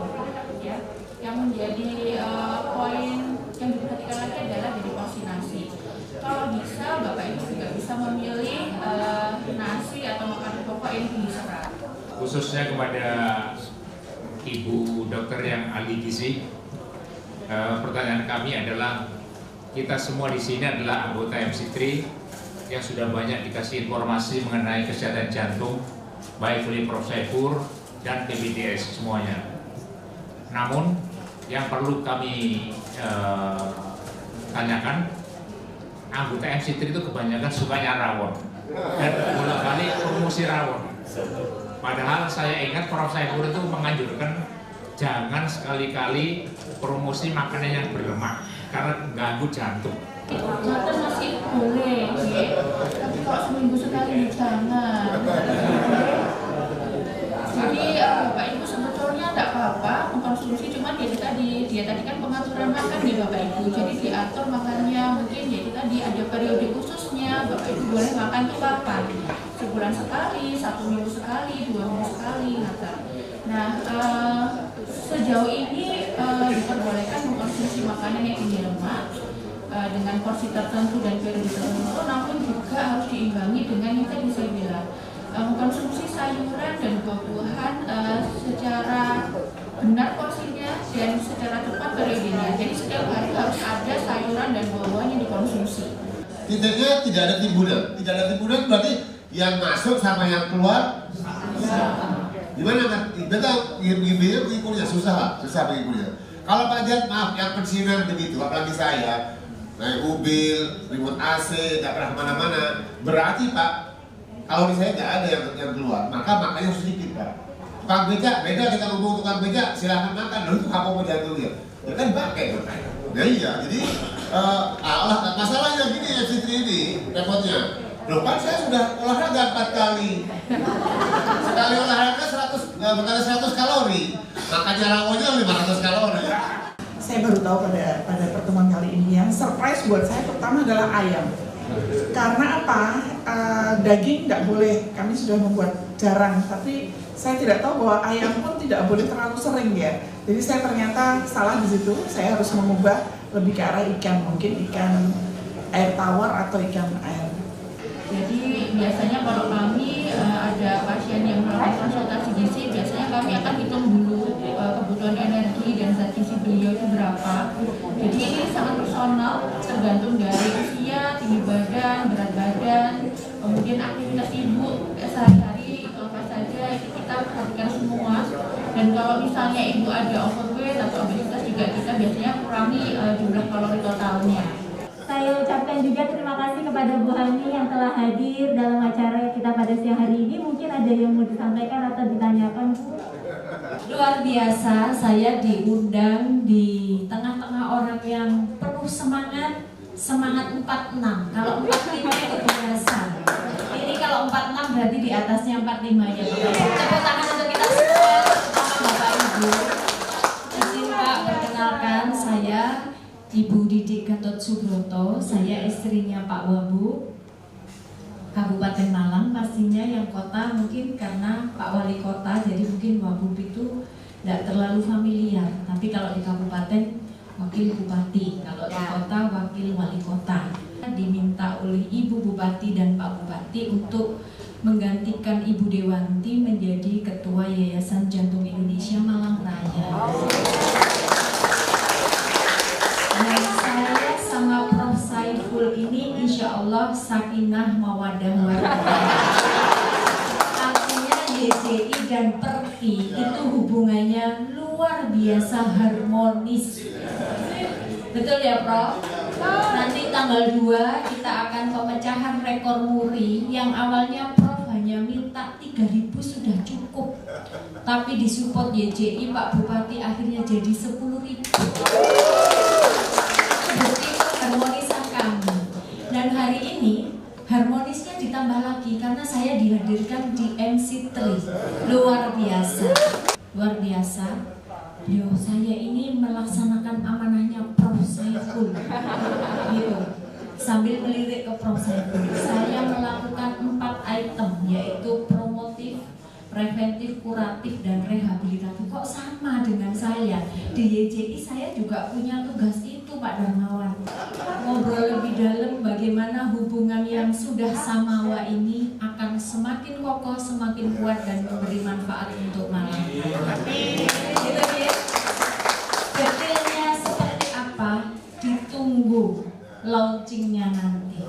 Ya, yang menjadi poin yang diperhatikan lagi adalah dari porsi nasi. Kalau bisa, Bapak Ibu juga bisa memilih nasi atau makanan pokok yang tinggi serat. Khususnya kepada Ibu dokter yang ahli gizi, pertanyaan kami adalah kita semua di sini adalah anggota MC3 yang sudah banyak dikasih informasi mengenai kesehatan jantung, baik oleh Prof. Saifur dan PBDS semuanya. Namun yang perlu kami tanyakan, anggota MC3 itu kebanyakan sukanya rawon dan bolak-balik promosi rawon. Padahal saya ingat Prof. Saifur itu menganjurkan jangan sekali-kali promosi makanan yang berlemak karena ganggu jantung. Makan masih boleh, tapi kalau seminggu sekali jangan. Jadi Bapak Ibu sebetulnya tidak apa-apa mengkonsumsi, cuma dia tadi kan pengaturan makan nih Bapak Ibu. Jadi diatur makannya, mungkin ya tadi ada periode khususnya. Bapak Ibu boleh makan tuh kapan? Sebulan sekali, 1 minggu sekali, 2 minggu sekali, Nah, sejauh ini diperbolehkan mengkonsumsi makanan yang tinggi lemak dengan porsi tertentu dan periode tertentu, namun juga harus diimbangi dengan yang tadi saya bilang mengkonsumsi sayuran dan buah-buahan secara benar porsinya dan secara tepat periodenya. Jadi setiap hari harus ada sayuran dan buah-buahan yang dikonsumsi. Tidaknya tidak ada timbunan. Tidak ada timbunan berarti yang masuk sama yang keluar gimana kan? Betul, gimana pengikulnya susah pengikulnya. Kalau Pak Jat, maaf, yang pensiunan begitu, apalagi saya naik mobil, remote AC, nggak pernah kemana-mana, berarti Pak, kalau di saya nggak ada yang keluar, maka makannya sedikit Pak. Tukang becak, beda kita ngomong tukang becak, silahkan makan, lalu itu apa mau jantungnya? Ya kan pakai makanya. Ya iya, jadi masalahnya gini MC3 ini, repotnya. Loh kan saya sudah olahraga 4 kali. Sekali olahraga 100 kalori. Makanya rawonnya 500 kalori. Saya baru tahu pada pertemuan kali ini yang surprise buat saya pertama adalah ayam. Karena apa? Daging nggak boleh. Kami sudah membuat jarang, tapi saya tidak tahu bahwa ayam pun tidak boleh terlalu sering ya. Jadi saya ternyata salah di situ. Saya harus mengubah lebih ke arah ikan, mungkin ikan air tawar atau ikan air. Jadi biasanya kalau kami ada pasien yang melakukan konsultasi gizi, biasanya kami akan hitung dulu kebutuhan energi dan zat gizi beliau itu berapa. Jadi ini sangat personal, tergantung dari usia, tinggi badan, berat badan, kemudian aktivitas ibu sehari-hari itu apa saja, itu kita perhatikan semua. Dan kalau misalnya ibu ada overweight atau obesitas juga kita biasanya kurangi jumlah kalori totalnya. Saya ucapkan juga terima kasih kepada Bu Hani yang telah hadir dalam acara kita pada siang hari ini. Mungkin ada yang mau disampaikan atau ditanyakan, Bu? Luar biasa, saya diundang di tengah-tengah orang yang penuh semangat 46. Kalau 45 itu biasa. Ini kalau 46 berarti di atasnya 45 ya. Tepuk tangan untuk kita semua, terutama Bapak Ibu. Izin Pak, perkenalkan saya Ibu Didik Gatot Subroto, saya istrinya Pak Wabu, Kabupaten Malang pastinya, yang kota mungkin karena Pak Wali Kota, jadi mungkin Wabu itu tidak terlalu familiar, tapi kalau di kabupaten wakil bupati, kalau di kota wakil wali kota. Diminta oleh Ibu Bupati dan Pak Bupati untuk menggantikan Ibu Dewanti menjadi Ketua Yayasan Jantung Indonesia Malang Raya. Dan saya sama Prof. Saiful ini insya Allah Allah, sakinah, mawaddah, warahmah. Artinya YJI dan Perki itu hubungannya luar biasa harmonis. Betul ya, Prof? Nanti tanggal 2 kita akan pemecahan rekor muri yang awalnya Prof hanya minta 3.000 sudah cukup. Tapi disupport YJI Pak Bupati akhirnya jadi 10.000. Bukti keharmonisan kami. Dan hari ini harmonisnya ditambah lagi karena saya dihadirkan di MC3. Luar biasa. Luar biasa. Yo, saya ini melaksanakan amanahnya Prof Saiful. Gitu. Sambil melirik ke Prof Saiful, saya melakukan 4 item, yaitu promotif, preventif, kuratif, dan rehabilitatif. Kok sama dengan saya? Di YJI saya juga punya tugas itu, Pak Darmawan. Ngobrol lebih dalam bagaimana hubungan yang sudah samawa ini akan semakin kokoh, semakin kuat, dan memberi manfaat untuk malam. Gitu ya. Detailnya seperti apa? Ditunggu launchingnya nanti.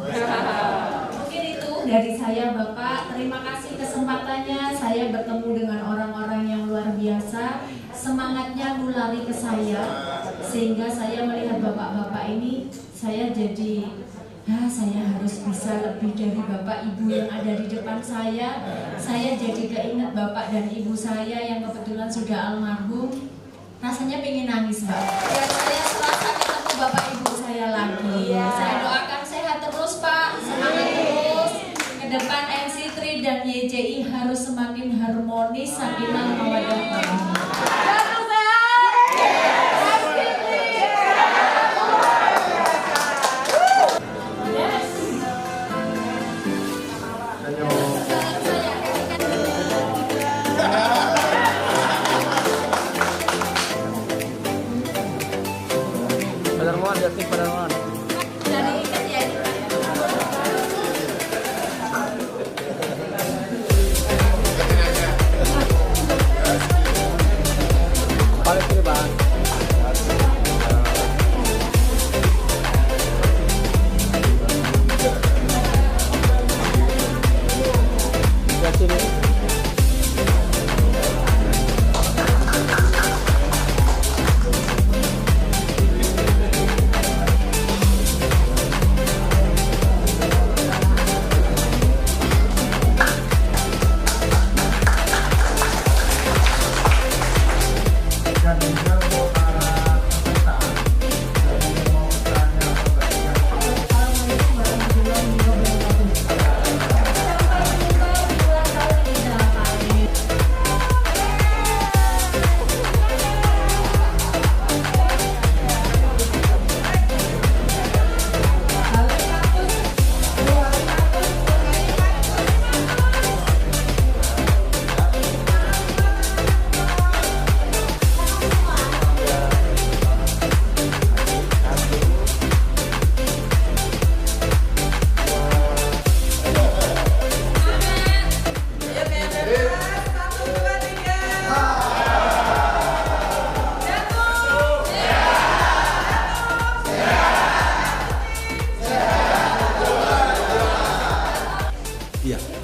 Mungkin itu dari saya, Bapak. Terima kasih kesempatannya. Saya bertemu dengan orang-orang yang luar biasa. Semangatnya nulari ke saya, sehingga saya melihat bapak-bapak ini, saya jadi saya harus bisa lebih dari bapak ibu yang ada di depan saya. Saya jadi keinget bapak dan ibu saya yang kebetulan sudah almarhum. Rasanya pengen nangis, Mbak. Dan saya serasa ketemu bapak ibu saya lagi. Saya doakan sehat terus, Pak. Semangat terus. Ke depan MC3 dan YJI harus semakin harmonis, sakinah, mawaddah, warahmah.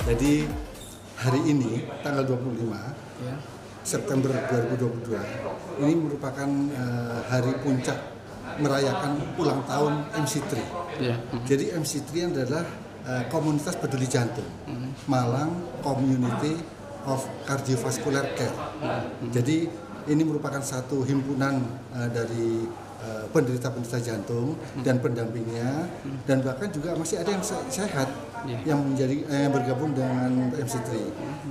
Jadi hari ini tanggal 25 September 2022 ini merupakan hari puncak merayakan ulang tahun MC3. Jadi MC3 adalah komunitas peduli jantung, Malang Community of Cardiovascular Care. Jadi ini merupakan satu himpunan dari penderita-penderita jantung dan pendampingnya, dan bahkan juga masih ada yang sehat yang bergabung dengan MC3.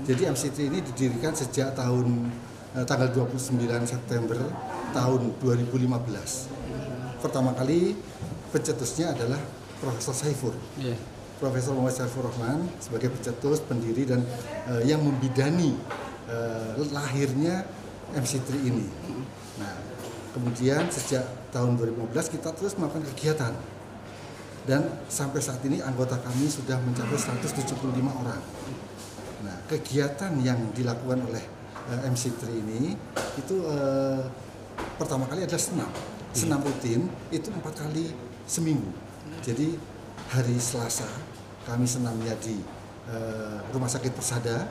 Jadi MC3 ini didirikan sejak tanggal 29 September tahun 2015. Pertama kali pencetusnya adalah Profesor Saiful. Profesor Muhammad Saifur Rahman sebagai pencetus, pendiri, dan yang membidani lahirnya MC3 ini. Nah, kemudian sejak tahun 2015 kita terus melakukan kegiatan, dan sampai saat ini anggota kami sudah mencapai 175 orang. Nah, kegiatan yang dilakukan oleh MC3 ini itu pertama kali adalah senam rutin itu 4 kali seminggu. Jadi hari Selasa kami senamnya di Rumah Sakit Persada,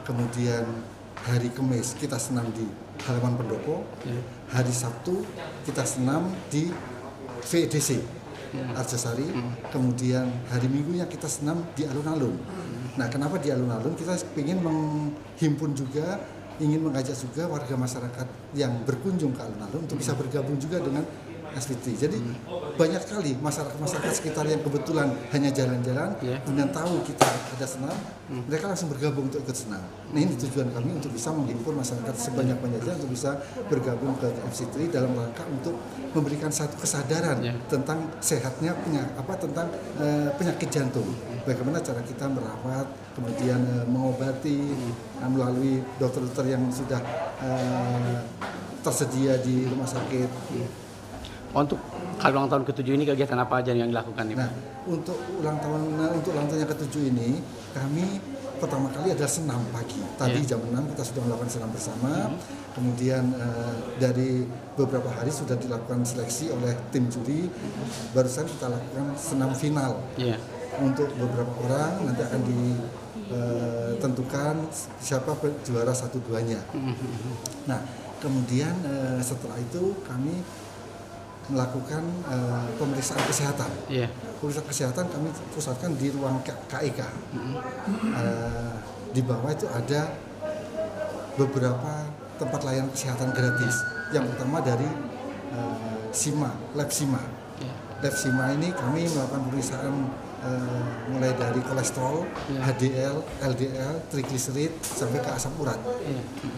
kemudian hari Kamis kita senam di halaman pendopo, hari Sabtu kita senam di VEDC Arjosari, kemudian hari Minggunya kita senam di alun-alun. Nah, kenapa di alun-alun? Kita ingin menghimpun juga, ingin mengajak juga warga masyarakat yang berkunjung ke alun-alun untuk bisa bergabung juga dengan SPT. Jadi banyak sekali masyarakat sekitar yang kebetulan hanya jalan-jalan, kemudian tahu kita ada senam, mereka langsung bergabung untuk ikut senam. Nah, ini tujuan kami untuk bisa menghimpun masyarakat sebanyak-banyaknya untuk bisa bergabung ke MC3 dalam rangka untuk memberikan satu kesadaran tentang sehatnya penyakit jantung. Bagaimana cara kita merawat, kemudian mengobati melalui dokter-dokter yang sudah tersedia di rumah sakit. Untuk ulang tahun ke-7 ini kegiatan apa aja yang dilakukan nih? Nah, untuk ulang tahun yang ke-7 ini kami pertama kali adalah senam pagi. Tadi jam 6 kita sudah melakukan senam bersama. Kemudian dari beberapa hari sudah dilakukan seleksi oleh tim juri. Barusan kita lakukan senam final. Untuk beberapa orang nanti akan ditentukan siapa juara 1-2-nya. Nah, kemudian setelah itu kami melakukan pemeriksaan kesehatan. Pemeriksaan kesehatan kami pusatkan di ruang KEK. Di bawah itu ada beberapa tempat layanan kesehatan gratis. Yang pertama dari Lab SIMA. Lab SIMA ini kami melakukan pemeriksaan mulai dari kolesterol, HDL, LDL, trigliserid sampai ke asam urat.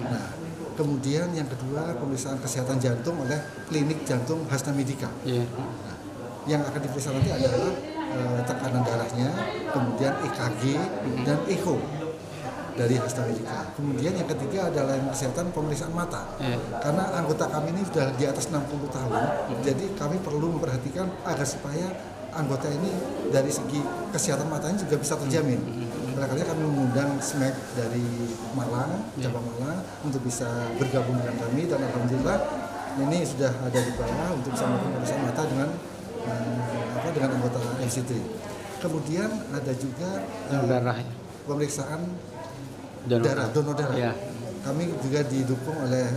Nah, kemudian yang kedua pemeriksaan kesehatan jantung oleh klinik jantung Hasna Medika. Nah, yang akan diperiksa nanti adalah tekanan darahnya, kemudian EKG dan echo dari Hasna Medika. Kemudian yang ketiga adalah yang kesehatan pemeriksaan mata. Karena anggota kami ini sudah di atas 60 tahun, jadi kami perlu memperhatikan agar supaya anggota ini dari segi kesehatan matanya juga bisa terjamin. Oleh kami mengundang SMAC dari Malang, cabang Malang, untuk bisa bergabung dengan kami, dan alhamdulillah ini sudah ada di bawah untuk bisa melakukan pemeriksaan mata dengan anggota MC3. Kemudian ada juga pemeriksaan donor darah. Kami juga didukung oleh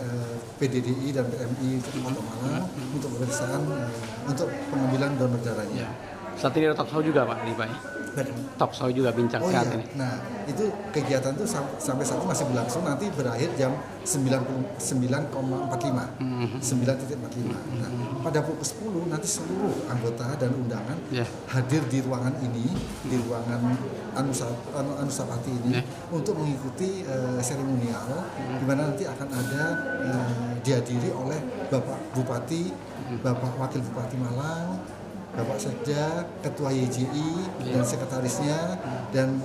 PDDI dan PMI Kota Malang untuk pemeriksaan untuk pengambilan donor darahnya. Saat ini ada talk show juga Pak, talk show juga bincang sehat ini. Nah, itu kegiatan itu sampai saat ini masih berlangsung, nanti berakhir jam 9.45. Nah, pada pukul 10 nanti seluruh anggota dan undangan hadir di ruangan ini, di ruangan Anusapati ini untuk mengikuti seremonial, di mana nanti akan ada dihadiri oleh Bapak Bupati, Bapak Wakil Bupati Malang, Bapak Sekda, Ketua YJI dan sekretarisnya, dan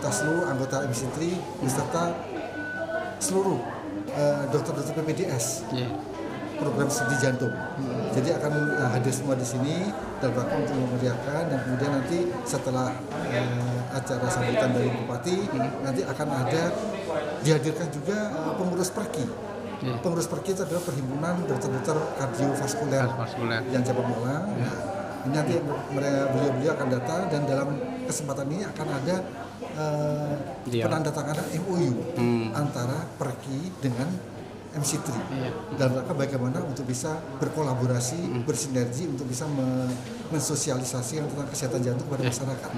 seluruh anggota MC3 beserta seluruh dokter-dokter PPDS program studi jantung. Jadi akan hadir semua di sini dan bahkan untuk memeriahkan, dan kemudian nanti setelah acara sambutan dari Bupati nanti akan ada dihadirkan juga pengurus Perki. Pengurus Perki itu adalah perhimpunan dokter-dokter kardiovaskuler yang cabang Malang. Nah, ini nanti beliau akan datang, dan dalam kesempatan ini akan ada penandatanganan MOU antara Perki dengan MC3 dalam rangka bagaimana untuk bisa berkolaborasi, bersinergi untuk bisa mensosialisasikan tentang kesehatan jantung kepada masyarakat.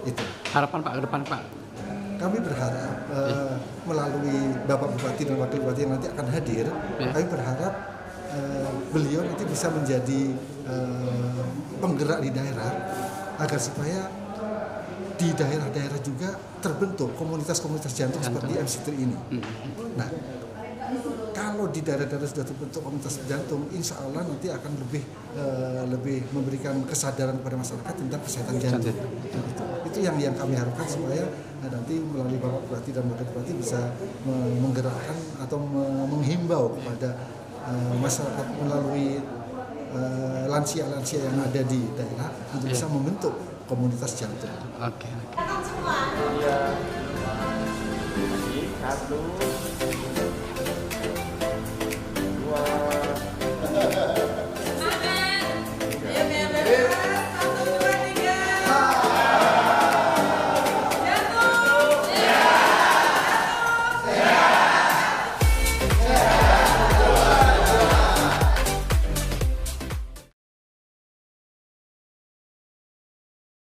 Itu harapan Pak ke depan Pak. Kami berharap melalui Bapak Bupati dan Wakil Bupati yang nanti akan hadir, kami berharap beliau nanti bisa menjadi penggerak di daerah, agar supaya di daerah-daerah juga terbentuk komunitas-komunitas jantung seperti MC3 ini. Nah, kalau di daerah-daerah sudah terbentuk komunitas jantung, insya Allah nanti akan lebih memberikan kesadaran kepada masyarakat tentang kesehatan jantung. Itu yang kami harapkan, supaya nanti melalui Bapak Bupati dan Wakil Bupati bisa menggerakkan atau menghimbau kepada masyarakat melalui lansia-lansia yang ada di daerah untuk bisa membentuk komunitas jantung. Oke. Satu.